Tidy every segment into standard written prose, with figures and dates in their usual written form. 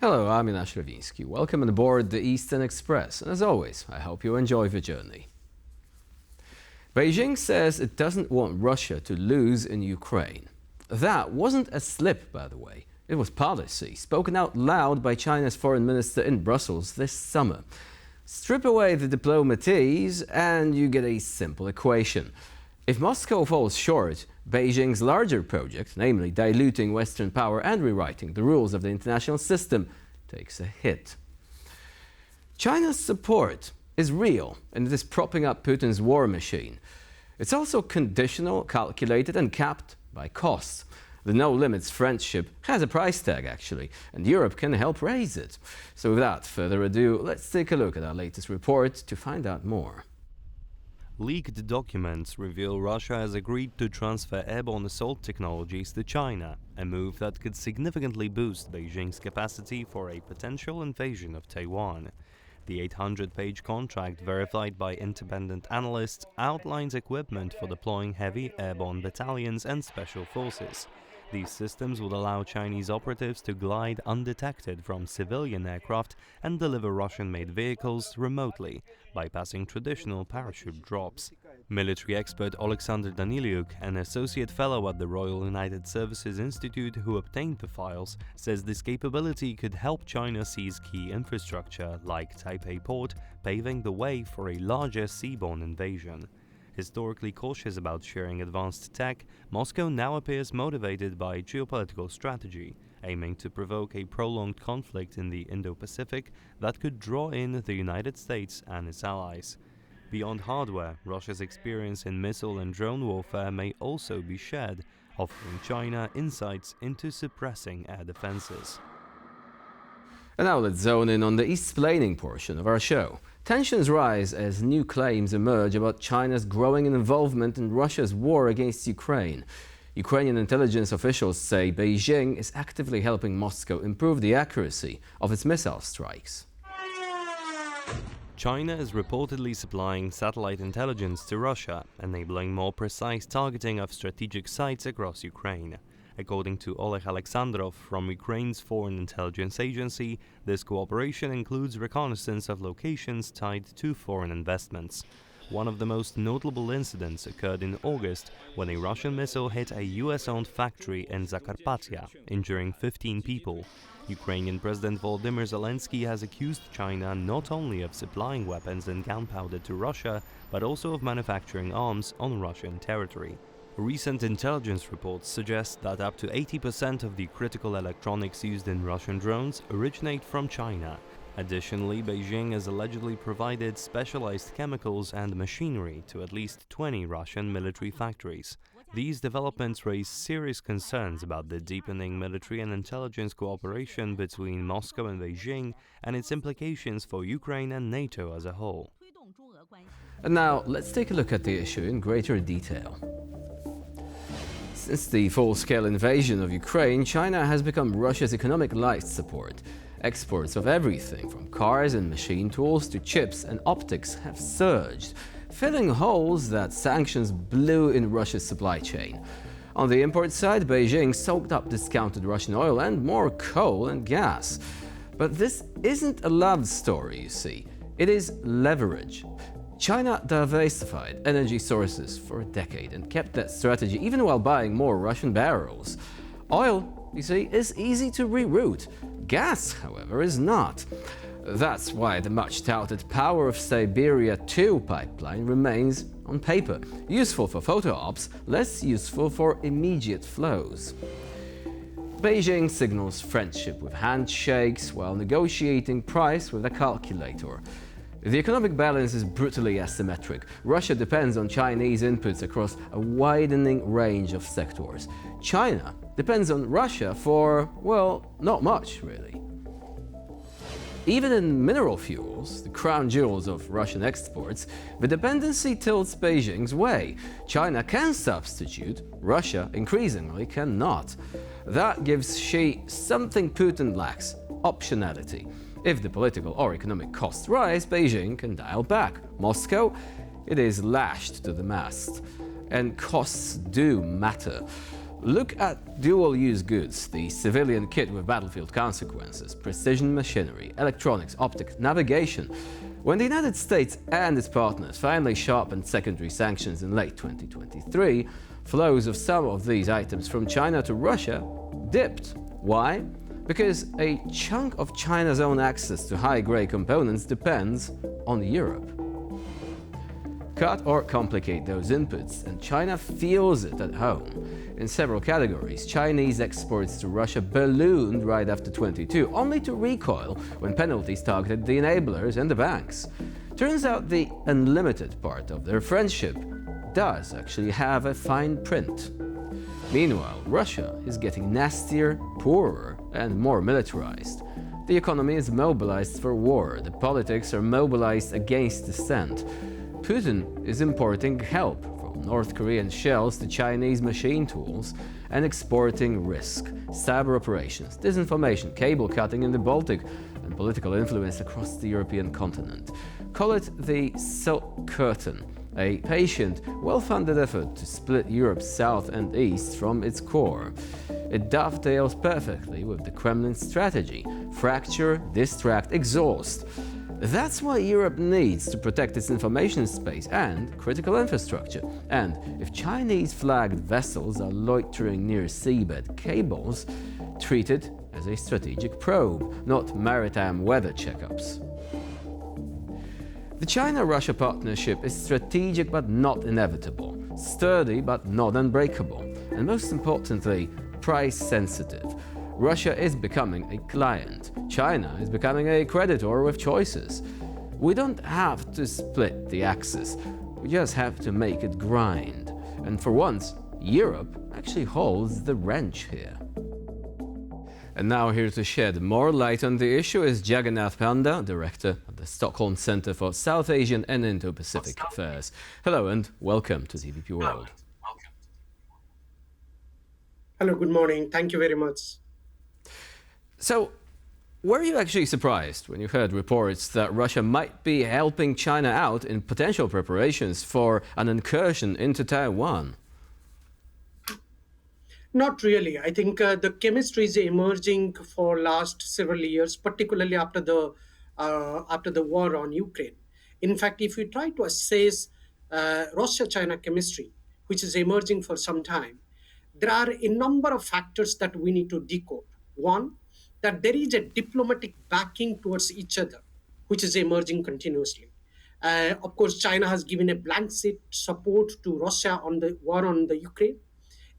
Hello, I'm Jonasz Rewiński. Welcome on board the Eastern Express, and as always, I hope you enjoy the journey. Beijing says it doesn't want Russia to lose in Ukraine. That wasn't a slip, by the way. It was policy, spoken out loud by China's foreign minister in Brussels this summer. Strip away the diplomatics and you get a simple equation. If Moscow falls short, Beijing's larger project, namely diluting Western power and rewriting the rules of the international system, takes a hit. China's support is real, and it is propping up Putin's war machine. It's also conditional, calculated and capped by costs. The no-limits friendship has a price tag, actually, and Europe can help raise it. So without further ado, let's take a look at our latest report to find out more. Leaked documents reveal Russia has agreed to transfer airborne assault technologies to China, a move that could significantly boost Beijing's capacity for a potential invasion of Taiwan. The 800-page contract, verified by independent analysts, outlines equipment for deploying heavy airborne battalions and special forces. These systems would allow Chinese operatives to glide undetected from civilian aircraft and deliver Russian-made vehicles remotely, bypassing traditional parachute drops. Military expert Alexander Daniliuk, an associate fellow at the Royal United Services Institute who obtained the files, says this capability could help China seize key infrastructure like Taipei Port, paving the way for a larger seaborne invasion. Historically cautious about sharing advanced tech, Moscow now appears motivated by geopolitical strategy, aiming to provoke a prolonged conflict in the Indo-Pacific that could draw in the United States and its allies. Beyond hardware, Russia's experience in missile and drone warfare may also be shared, offering China insights into suppressing air defenses. And now let's zone in on the explaining portion of our show. Tensions rise as new claims emerge about China's growing involvement in Russia's war against Ukraine. Ukrainian intelligence officials say Beijing is actively helping Moscow improve the accuracy of its missile strikes. China is reportedly supplying satellite intelligence to Russia, enabling more precise targeting of strategic sites across Ukraine. According to Oleg Alexandrov from Ukraine's Foreign Intelligence Agency, this cooperation includes reconnaissance of locations tied to foreign investments. One of the most notable incidents occurred in August when a Russian missile hit a US-owned factory in Zakarpattia, injuring 15 people. Ukrainian President Volodymyr Zelensky has accused China not only of supplying weapons and gunpowder to Russia, but also of manufacturing arms on Russian territory. Recent intelligence reports suggest that up to 80% of the critical electronics used in Russian drones originate from China. Additionally, Beijing has allegedly provided specialized chemicals and machinery to at least 20 Russian military factories. These developments raise serious concerns about the deepening military and intelligence cooperation between Moscow and Beijing and its implications for Ukraine and NATO as a whole. And now let's take a look at the issue in greater detail. Since the full-scale invasion of Ukraine, China has become Russia's economic life support. Exports of everything from cars and machine tools to chips and optics have surged, filling holes that sanctions blew in Russia's supply chain. On the import side, Beijing soaked up discounted Russian oil and more coal and gas. But this isn't a love story, you see. It is leverage. China diversified energy sources for a decade and kept that strategy even while buying more Russian barrels. Oil, you see, is easy to reroute. Gas, however, is not. That's why the much-touted Power of Siberia 2 pipeline remains on paper, useful for photo ops, less useful for immediate flows. Beijing signals friendship with handshakes while negotiating price with a calculator. The economic balance is brutally asymmetric. Russia depends on Chinese inputs across a widening range of sectors. China depends on Russia for, well, not much, really. Even in mineral fuels, the crown jewels of Russian exports, the dependency tilts Beijing's way. China can substitute, Russia increasingly cannot. That gives Xi something Putin lacks: optionality. If the political or economic costs rise, Beijing can dial back. Moscow, it is lashed to the mast. And costs do matter. Look at dual-use goods, the civilian kit with battlefield consequences, precision machinery, electronics, optics, navigation. When the United States and its partners finally sharpened secondary sanctions in late 2023, flows of some of these items from China to Russia dipped. Why? Because a chunk of China's own access to high-grade components depends on Europe. Cut or complicate those inputs, and China feels it at home. In several categories, Chinese exports to Russia ballooned right after 22, only to recoil when penalties targeted the enablers and the banks. Turns out the unlimited part of their friendship does actually have a fine print. Meanwhile, Russia is getting nastier, poorer, and more militarized. The economy is mobilized for war, the politics are mobilized against dissent. Putin is importing help from North Korean shells to Chinese machine tools and exporting risk, cyber operations, disinformation, cable cutting in the Baltic, and political influence across the European continent. Call it the Silk Curtain, a patient, well-funded effort to split Europe's south and east from its core. It dovetails perfectly with the Kremlin's strategy: fracture, distract, exhaust. That's why Europe needs to protect its information space and critical infrastructure. And if Chinese-flagged vessels are loitering near seabed cables, treat it as a strategic probe, not maritime weather checkups. The China-Russia partnership is strategic but not inevitable, sturdy but not unbreakable, and most importantly, price-sensitive. Russia is becoming a client. China is becoming a creditor with choices. We don't have to split the axis. We just have to make it grind. And for once, Europe actually holds the wrench here. And now here to shed more light on the issue is Jagannath Panda, Director of the Stockholm Center for South Asian and Indo-Pacific Affairs. Hello and welcome to TVP World. Hello, good morning. Thank you very much. So, were you actually surprised when you heard reports that Russia might be helping China out in potential preparations for an incursion into Taiwan? Not really. I think the chemistry is emerging for last several years, particularly after the war on Ukraine. In fact, if we try to assess Russia-China chemistry, which is emerging for some time, there are a number of factors that we need to decode. One, that there is a diplomatic backing towards each other, which is emerging continuously. Of course, China has given a blanket support to Russia on the war on the Ukraine.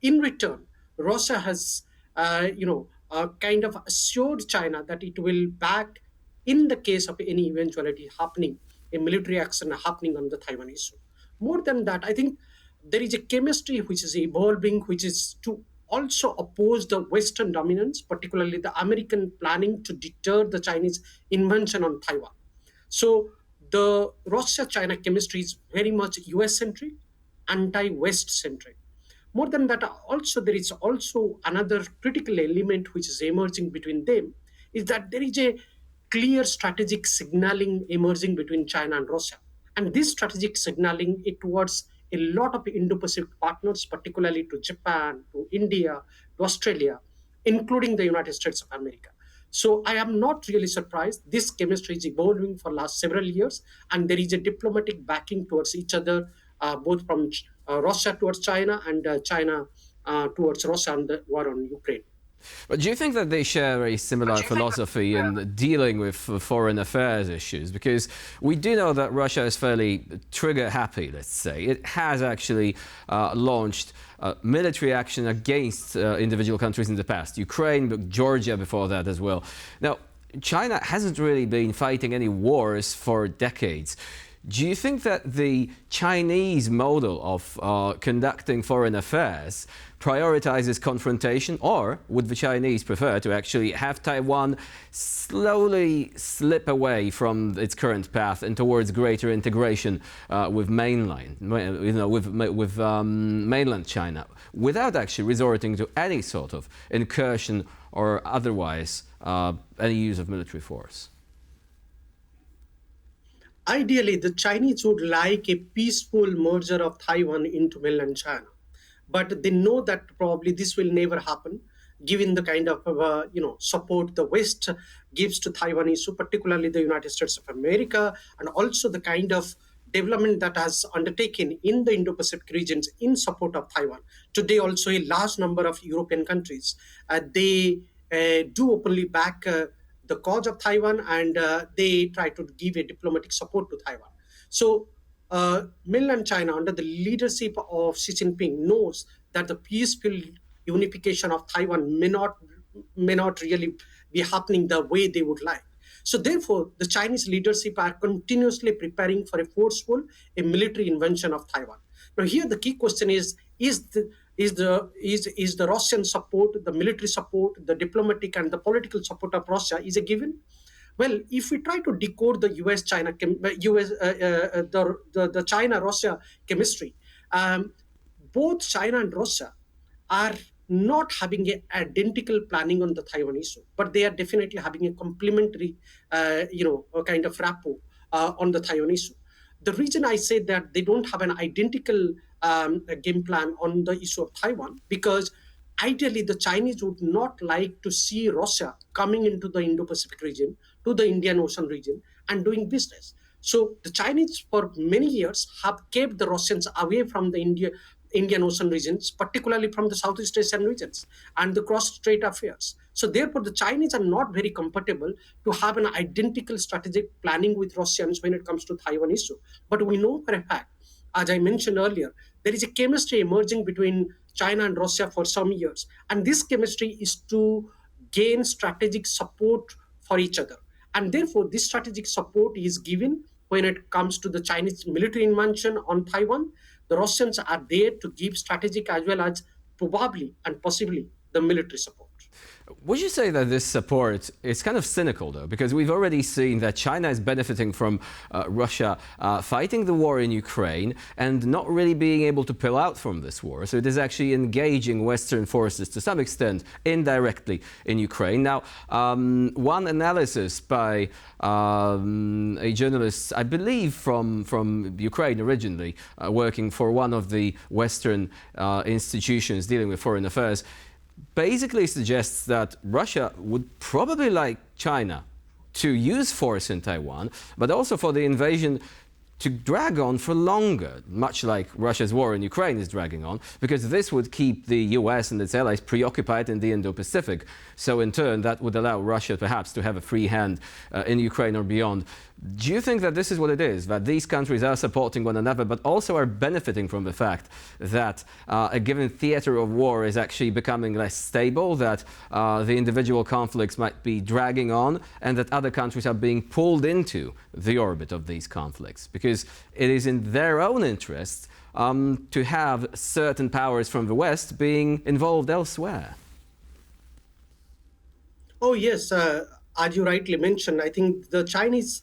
In return, Russia has, kind of assured China that it will back in the case of any eventuality happening, a military action happening on the Taiwan issue. More than that, I think there is a chemistry which is evolving, which is to also oppose the Western dominance, particularly the American planning to deter the Chinese invention on Taiwan. So the Russia-China chemistry is very much US-centric, anti-West centric. More than that, also there is also another critical element which is emerging between them, is that there is a clear strategic signaling emerging between China and Russia. And this strategic signaling it towards a lot of Indo-Pacific partners, particularly to Japan, to India, to Australia, including the United States of America. So I am not really surprised. This chemistry is evolving for last several years, and there is a diplomatic backing towards each other, both from Russia towards China and China towards Russia and the war on Ukraine. But do you think that they share a similar philosophy in dealing with foreign affairs issues? Because we do know that Russia is fairly trigger happy, let's say. It has actually launched military action against individual countries in the past. Ukraine, but Georgia before that as well. Now, China hasn't really been fighting any wars for decades. Do you think that the Chinese model of conducting foreign affairs prioritizes confrontation, or would the Chinese prefer to actually have Taiwan slowly slip away from its current path and towards greater integration with mainland China, without actually resorting to any sort of incursion or otherwise any use of military force? Ideally, the Chinese would like a peaceful merger of Taiwan into mainland China. but they know that probably this will never happen, given the kind of support the West gives to Taiwan issue, particularly the United States of America, and also the kind of development that has undertaken in the Indo-Pacific regions in support of Taiwan. Today, also a large number of European countries they do openly back the cause of Taiwan, and they try to give a diplomatic support to Taiwan. So mainland China, under the leadership of Xi Jinping, knows that the peaceful unification of Taiwan may not really be happening the way they would like. So therefore, the Chinese leadership are continuously preparing for a forceful, a military invasion of Taiwan. Now, here the key question is the Russian support, the military support, the diplomatic and the political support of Russia is a given? Well, if we try to decode the the China Russia chemistry, both China and Russia are not having a identical planning on the Taiwan issue, but they are definitely having a complementary, a kind of rapport on the Taiwan issue. The reason I say that they don't have an identical game plan on the issue of Taiwan, because ideally the Chinese would not like to see Russia coming into the Indo-Pacific region, to the Indian Ocean region, and doing business. So the Chinese, for many years, have kept the Russians away from the Indian Ocean regions, particularly from the Southeast Asian regions and the cross-strait affairs. So therefore, the Chinese are not very comfortable to have an identical strategic planning with Russians when it comes to Taiwan issue. But we know for a fact, as I mentioned earlier, there is a chemistry emerging between China and Russia for some years. And this chemistry is to gain strategic support for each other. And therefore, this strategic support is given when it comes to the Chinese military invention on Taiwan. The Russians are there to give strategic as well as probably and possibly the military support. Would you say that this support is kind of cynical, though? Because we've already seen that China is benefiting from Russia fighting the war in Ukraine and not really being able to pull out from this war. So it is actually engaging Western forces to some extent indirectly in Ukraine. Now, one analysis by a journalist, I believe from Ukraine originally, working for one of the Western institutions dealing with foreign affairs, basically suggests that Russia would probably like China to use force in Taiwan, but also for the invasion to drag on for longer, much like Russia's war in Ukraine is dragging on, because this would keep the US and its allies preoccupied in the Indo-Pacific. So in turn, that would allow Russia perhaps to have a free hand in Ukraine or beyond. Do you think that this is what it is, that these countries are supporting one another, but also are benefiting from the fact that a given theater of war is actually becoming less stable, that the individual conflicts might be dragging on, and that other countries are being pulled into the orbit of these conflicts? Because it is in their own interest to have certain powers from the West being involved elsewhere. Oh, yes. As you rightly mentioned, I think the Chinese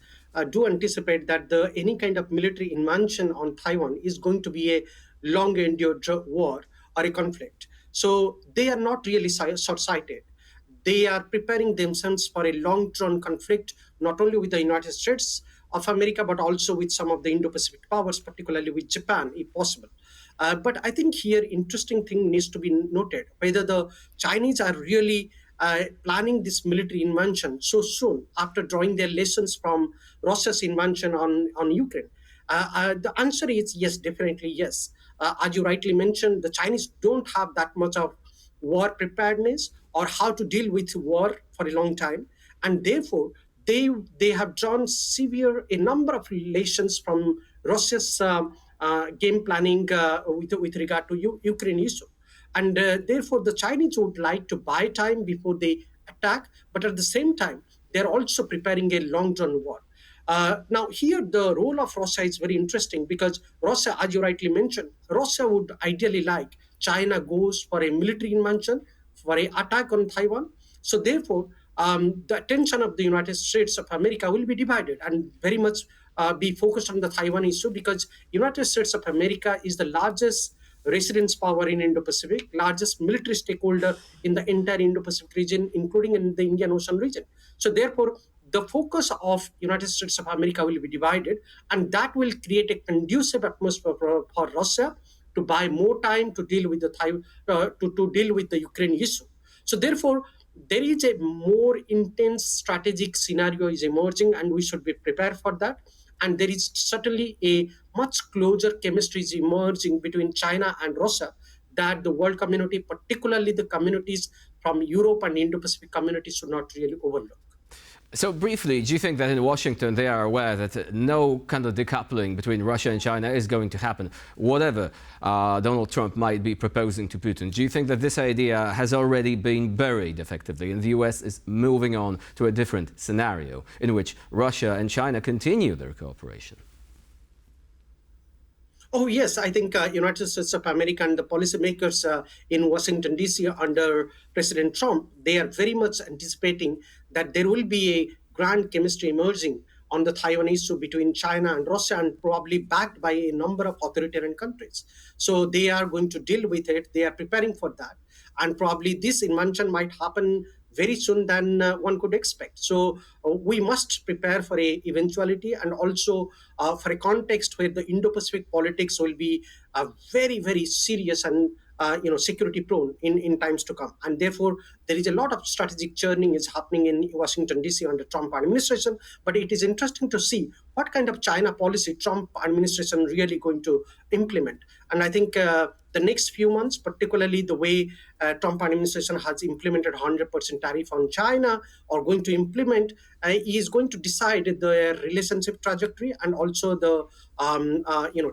do anticipate that any kind of military invention on Taiwan is going to be a long endured war or a conflict. So they are not really short sighted. They are preparing themselves for a long term conflict, not only with the United States of America, but also with some of the Indo Pacific powers, particularly with Japan, if possible. But I think here, interesting thing needs to be noted whether the Chinese are really planning this military invention so soon after drawing their lessons from Russia's invention on Ukraine. The answer is yes, definitely yes. As you rightly mentioned, the Chinese don't have that much of war preparedness or how to deal with war for a long time, and therefore they have drawn severe a number of lessons from Russia's game planning with regard to Ukraine issue. And therefore, the Chinese would like to buy time before they attack, but at the same time, they're also preparing a long term war. Now, here the role of Russia is very interesting because Russia, as you rightly mentioned, Russia would ideally like China goes for a military invention, for an attack on Taiwan. So, therefore, the attention of the United States of America will be divided and very much be focused on the Taiwan issue because United States of America is the largest residence power in Indo-Pacific, largest military stakeholder in the entire Indo-Pacific region, including in the Indian Ocean region. So therefore, the focus of United States of America will be divided, and that will create a conducive atmosphere for Russia to buy more time to deal with to deal with the Ukraine issue. So therefore, there is a more intense strategic scenario is emerging, and we should be prepared for that. And there is certainly a much closer chemistry is emerging between China and Russia that the world community, particularly the communities from Europe and Indo-Pacific communities, should not really overlook. So briefly, do you think that in Washington they are aware that no kind of decoupling between Russia and China is going to happen, whatever Donald Trump might be proposing to Putin? Do you think that this idea has already been buried effectively and the US is moving on to a different scenario in which Russia and China continue their cooperation? Oh yes, I think United States of America and the policymakers in Washington D.C. under President Trump, they are very much anticipating that there will be a grand chemistry emerging on the Taiwan issue between China and Russia, and probably backed by a number of authoritarian countries. So they are going to deal with it. They are preparing for that, and probably this invention might happen very soon than one could expect. So we must prepare for a eventuality, and also for a context where the Indo-Pacific politics will be very, very serious and security prone in times to come. And therefore, there is a lot of strategic churning is happening in Washington, D.C. under Trump administration. But it is interesting to see what kind of China policy Trump administration really going to implement. And I think the next few months, particularly the way Trump administration has implemented 100% tariff on China, or going to implement, is going to decide the relationship trajectory, and also the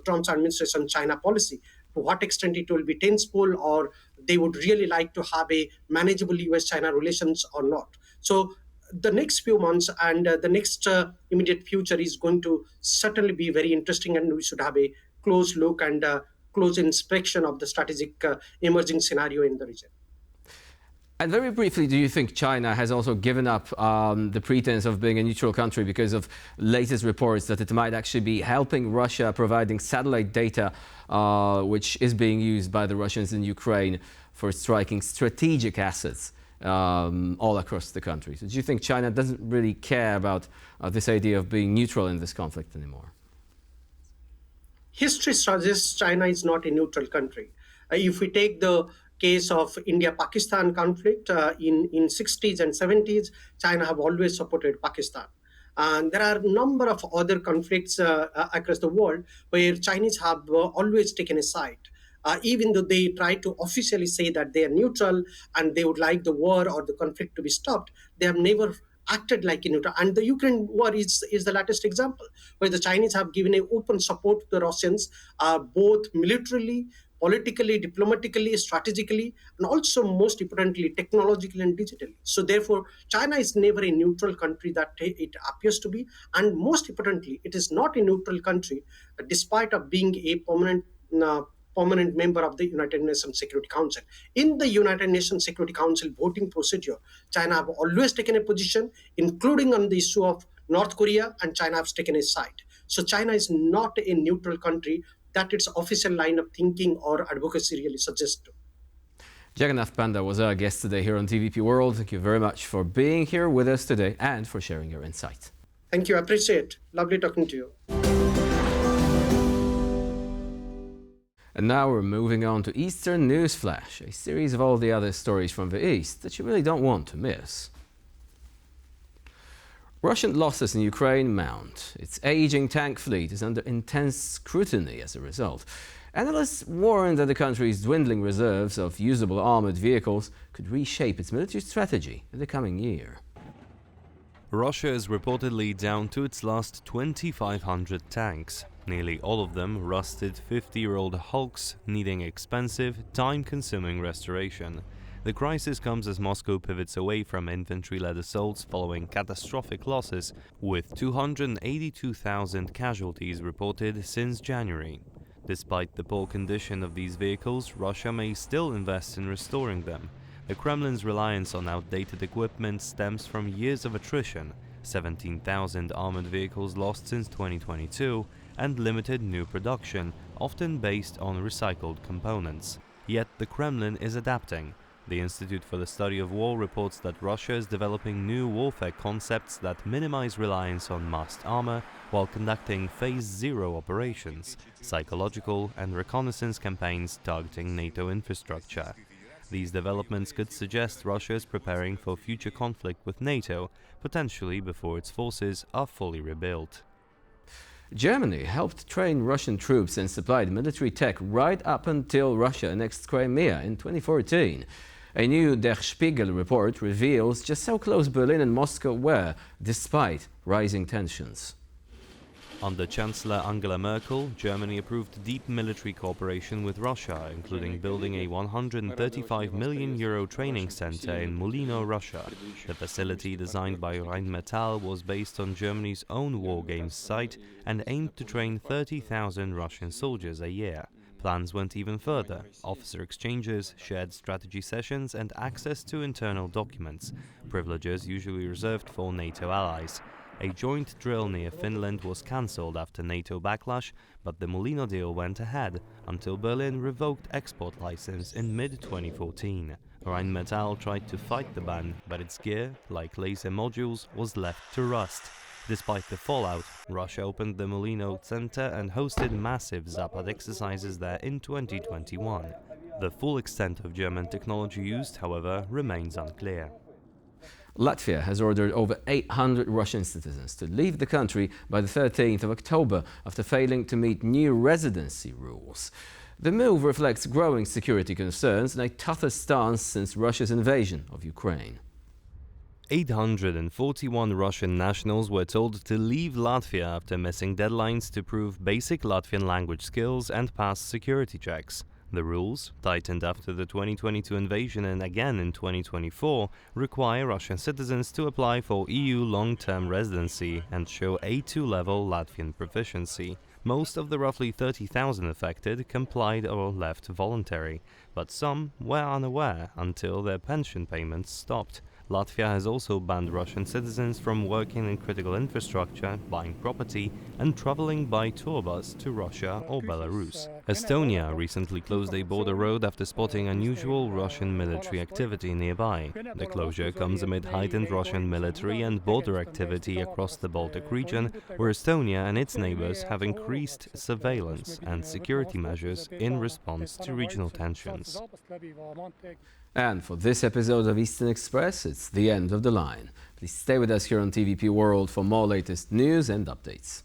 Trump's administration China policy. To what extent it will be tenseful, or they would really like to have a manageable US-China relations or not. So the next few months and the next immediate future is going to certainly be very interesting, and we should have a close look and close inspection of the strategic emerging scenario in the region. And very briefly, do you think China has also given up the pretense of being a neutral country because of latest reports that it might actually be helping Russia providing satellite data, which is being used by the Russians in Ukraine for striking strategic assets all across the country? So do you think China doesn't really care about this idea of being neutral in this conflict anymore? History suggests China is not a neutral country. If we take the case of India-Pakistan conflict in 60s and 70s, China have always supported Pakistan. And there are a number of other conflicts across the world where Chinese have always taken a side. Even though they try to officially say that they are neutral and they would like the war or the conflict to be stopped, they have never acted like a neutral. And the Ukraine war is the latest example, where the Chinese have given an open support to the Russians, both militarily, politically, diplomatically, strategically, and also most importantly, technologically and digitally. So therefore, China is never a neutral country that it appears to be. And most importantly, it is not a neutral country, despite of being a permanent member of the United Nations Security Council. In the United Nations Security Council voting procedure, China have always taken a position, including on the issue of North Korea, and China has taken a side. So China is not a neutral country that its official line of thinking or advocacy really suggests to. Jagannath Panda was our guest today here on TVP World. Thank you very much for being here with us today and for sharing your insight. Thank you. I appreciate it. Lovely talking to you. And now we're moving on to Eastern News Flash, a series of all the other stories from the East that you really don't want to miss. Russian losses in Ukraine mount. Its aging tank fleet is under intense scrutiny as a result. Analysts warn that the country's dwindling reserves of usable armored vehicles could reshape its military strategy in the coming year. Russia is reportedly down to its last 2,500 tanks. Nearly all of them rusted 50-year-old hulks needing expensive, time-consuming restoration. The crisis comes as Moscow pivots away from infantry-led assaults following catastrophic losses, with 282,000 casualties reported since January. Despite the poor condition of these vehicles, Russia may still invest in restoring them. The Kremlin's reliance on outdated equipment stems from years of attrition, 17,000 armored vehicles lost since 2022, and limited new production, often based on recycled components. Yet the Kremlin is adapting. The Institute for the Study of War reports that Russia is developing new warfare concepts that minimize reliance on massed armor while conducting Phase Zero operations, psychological and reconnaissance campaigns targeting NATO infrastructure. These developments could suggest Russia is preparing for future conflict with NATO, potentially before its forces are fully rebuilt. Germany helped train Russian troops and supplied military tech right up until Russia annexed Crimea in 2014. A new Der Spiegel report reveals just how close Berlin and Moscow were, despite rising tensions. Under Chancellor Angela Merkel, Germany approved deep military cooperation with Russia, including building a €135 million training center in Mulino, Russia. The facility, designed by Rheinmetall, was based on Germany's own war games site and aimed to train 30,000 Russian soldiers a year. Plans went even further: officer exchanges, shared strategy sessions and access to internal documents, privileges usually reserved for NATO allies. A joint drill near Finland was cancelled after NATO backlash, but the Mulino deal went ahead until Berlin revoked export license in mid-2014. Rheinmetall tried to fight the ban, but its gear, like laser modules, was left to rust. Despite the fallout, Russia opened the Mulino Center and hosted massive Zapad exercises there in 2021. The full extent of German technology used, however, remains unclear. Latvia has ordered over 800 Russian citizens to leave the country by the 13th of October after failing to meet new residency rules. The move reflects growing security concerns and a tougher stance since Russia's invasion of Ukraine. 841 Russian nationals were told to leave Latvia after missing deadlines to prove basic Latvian language skills and pass security checks. The rules, tightened after the 2022 invasion and again in 2024, require Russian citizens to apply for EU long-term residency and show A2-level Latvian proficiency. Most of the roughly 30,000 affected complied or left voluntary, but some were unaware until their pension payments stopped. Latvia has also banned Russian citizens from working in critical infrastructure, buying property, and traveling by tour bus to Russia or Belarus. Estonia recently closed a border road after spotting unusual Russian military activity nearby. The closure comes amid heightened Russian military and border activity across the Baltic region, where Estonia and its neighbors have increased surveillance and security measures in response to regional tensions. And for this episode of Eastern Express, it's the end of the line. Please stay with us here on TVP World for more latest news and updates.